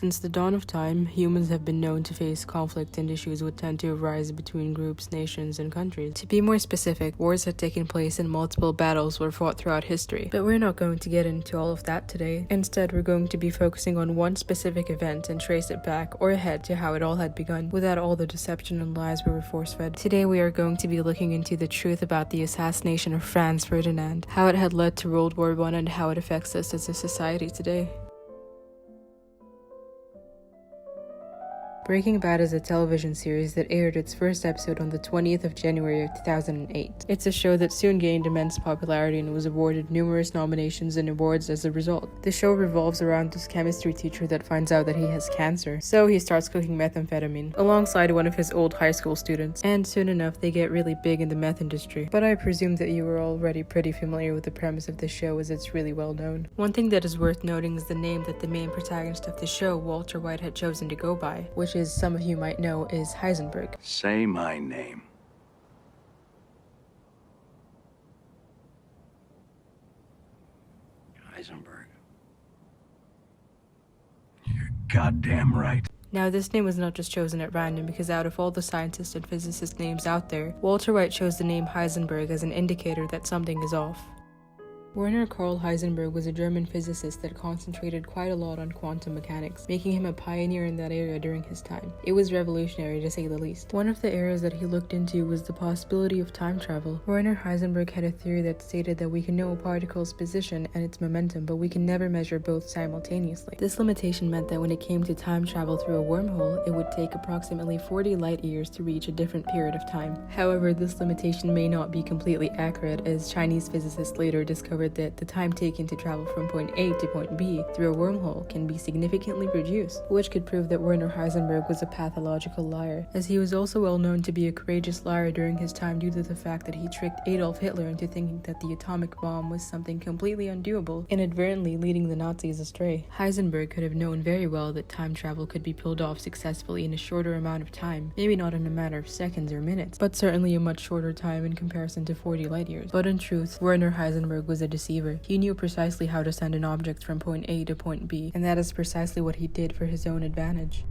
Since the dawn of time, humans have been known to face conflict and issues would tend to arise between groups, nations, and countries. To be more specific, wars had taken place and multiple battles were fought throughout history. But we're not going to get into all of that today. Instead, we're going to be focusing on one specific event and trace it back or ahead to how it all had begun, without all the deception and lies we were force-fed. Today we are going to be looking into the truth about the assassination of Franz Ferdinand, how it had led to World War I, and how it affects us as a society today. Breaking Bad is a television series that aired its first episode on the 20th of January of 2008. It's a show that soon gained immense popularity and was awarded numerous nominations and awards as a result. The show revolves around this chemistry teacher that finds out that he has cancer, so he starts cooking methamphetamine alongside one of his old high school students, and soon enough they get really big in the meth industry. But I presume that you are already pretty familiar with the premise of this show, as it's really well known. One thing that is worth noting is the name that the main protagonist of the show, Walter White, had chosen to go by, which is, some of you might know, is Heisenberg. Say my name. Heisenberg. You're goddamn right. Now, this name was not just chosen at random, because out of all the scientists and physicists names out there, Walter White chose the name Heisenberg as an indicator that something is off. Werner Heisenberg was a German physicist that concentrated quite a lot on quantum mechanics, making him a pioneer in that area during his time. It was revolutionary, to say the least. One of the areas that he looked into was the possibility of time travel. Werner Heisenberg had a theory that stated that we can know a particle's position and its momentum, but we can never measure both simultaneously. This limitation meant that when it came to time travel through a wormhole, it would take approximately 40 light years to reach a different period of time. However, this limitation may not be completely accurate, as Chinese physicists later discovered that the time taken to travel from point A to point B through a wormhole can be significantly reduced, which could prove that Werner Heisenberg was a pathological liar, as he was also well known to be a courageous liar during his time due to the fact that he tricked Adolf Hitler into thinking that the atomic bomb was something completely undoable, inadvertently leading the Nazis astray. Heisenberg could have known very well that time travel could be pulled off successfully in a shorter amount of time, maybe not in a matter of seconds or minutes, but certainly a much shorter time in comparison to 40 light years. But in truth, Werner Heisenberg was a deceiver. He knew precisely how to send an object from point A to point B, and that is precisely what he did for his own advantage.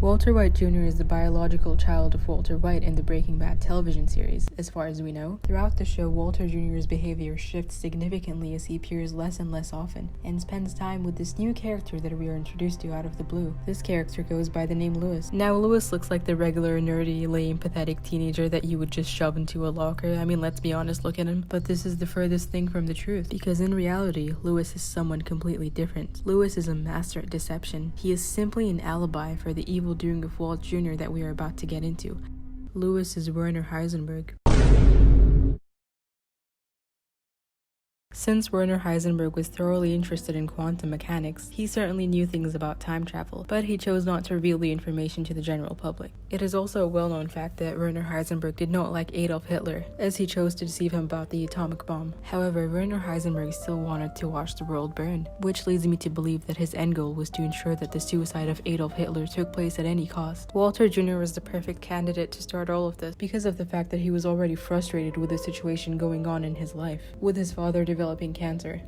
Walter White Jr. is the biological child of Walter White in the Breaking Bad television series, as far as we know. Throughout the show, Walter Jr.'s behavior shifts significantly as he appears less and less often, and spends time with this new character that we are introduced to out of the blue. This character goes by the name Lewis. Now, Lewis looks like the regular, nerdy, lame, pathetic teenager that you would just shove into a locker. I mean, let's be honest, look at him. But this is the furthest thing from the truth, because in reality, Lewis is someone completely different. Lewis is a master at deception. He is simply an alibi for the evil doing of Walt Jr. that we are about to get into. Lewis is Werner Heisenberg. Since Werner Heisenberg was thoroughly interested in quantum mechanics, he certainly knew things about time travel, but he chose not to reveal the information to the general public. It is also a well-known fact that Werner Heisenberg did not like Adolf Hitler, as he chose to deceive him about the atomic bomb. However, Werner Heisenberg still wanted to watch the world burn, which leads me to believe that his end goal was to ensure that the suicide of Adolf Hitler took place at any cost. Walter Jr. was the perfect candidate to start all of this, because of the fact that he was already frustrated with the situation going on in his life, with his father developing cancer.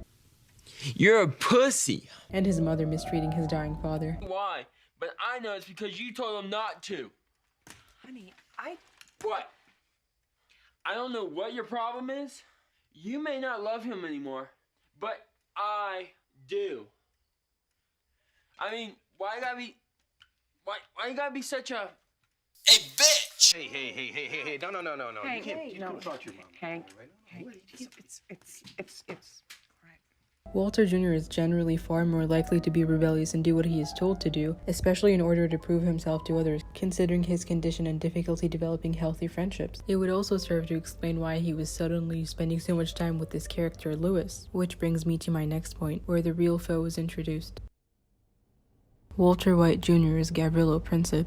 You're a pussy. And his mother mistreating his dying father. Why? But I know it's because you told him not to. Honey, What? I don't know what your problem is. You may not love him anymore, but I do. I mean, why you gotta be such a bitch? Hey, no. Hank, You can't talk to your mom. Hank, it's Walter Jr. is generally far more likely to be rebellious and do what he is told to do, especially in order to prove himself to others, considering his condition and difficulty developing healthy friendships. It would also serve to explain why he was suddenly spending so much time with this character, Lewis, which brings me to my next point, where the real foe is introduced. Walter White Jr. is Gabriele Princip.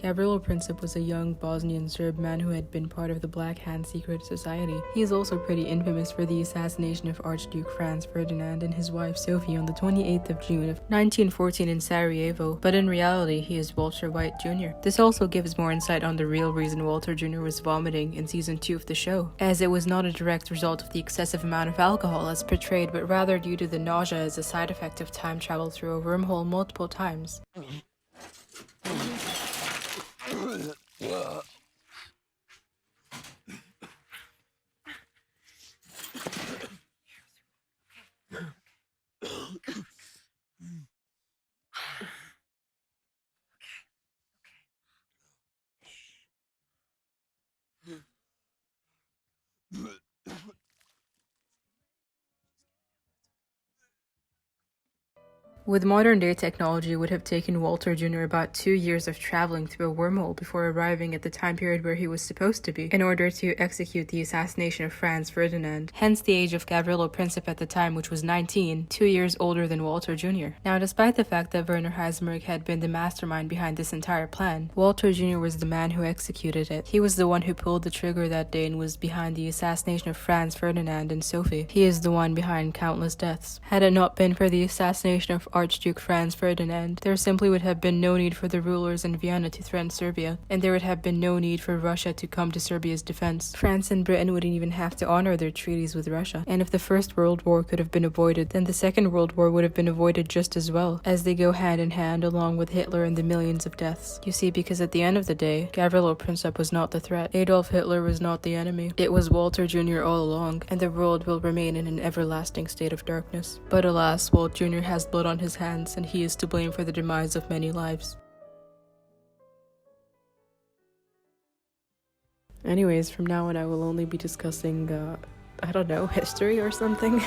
Gabriele Princip was a young Bosnian Serb man who had been part of the Black Hand secret society. He is also pretty infamous for the assassination of Archduke Franz Ferdinand and his wife Sophie on the 28th of June of 1914 in Sarajevo, but in reality he is Walter White Jr. This also gives more insight on the real reason Walter Jr. was vomiting in season 2 of the show, as it was not a direct result of the excessive amount of alcohol as portrayed, but rather due to the nausea as a side effect of time travel through a wormhole multiple times. With modern-day technology, it would have taken Walter Jr. about 2 years of traveling through a wormhole before arriving at the time period where he was supposed to be, in order to execute the assassination of Franz Ferdinand. Hence the age of Gabriele Princip at the time, which was 19, 2 years older than Walter Jr. Now, despite the fact that Werner Heisenberg had been the mastermind behind this entire plan, Walter Jr. was the man who executed it. He was the one who pulled the trigger that day and was behind the assassination of Franz Ferdinand and Sophie. He is the one behind countless deaths. Had it not been for the assassination of Archduke Franz Ferdinand, there simply would have been no need for the rulers in Vienna to threaten Serbia, and there would have been no need for Russia to come to Serbia's defense. France and Britain wouldn't even have to honor their treaties with Russia, and if the First World War could have been avoided, then the Second World War would have been avoided just as well, as they go hand in hand along with Hitler and the millions of deaths. You see, because at the end of the day, Gabriele Princip was not the threat. Adolf Hitler was not the enemy. It was Walter Jr. all along, and the world will remain in an everlasting state of darkness. But alas, Walt Jr. has blood on his hands, and he is to blame for the demise of many lives. Anyways, from now on I will only be discussing, I don't know, history or something.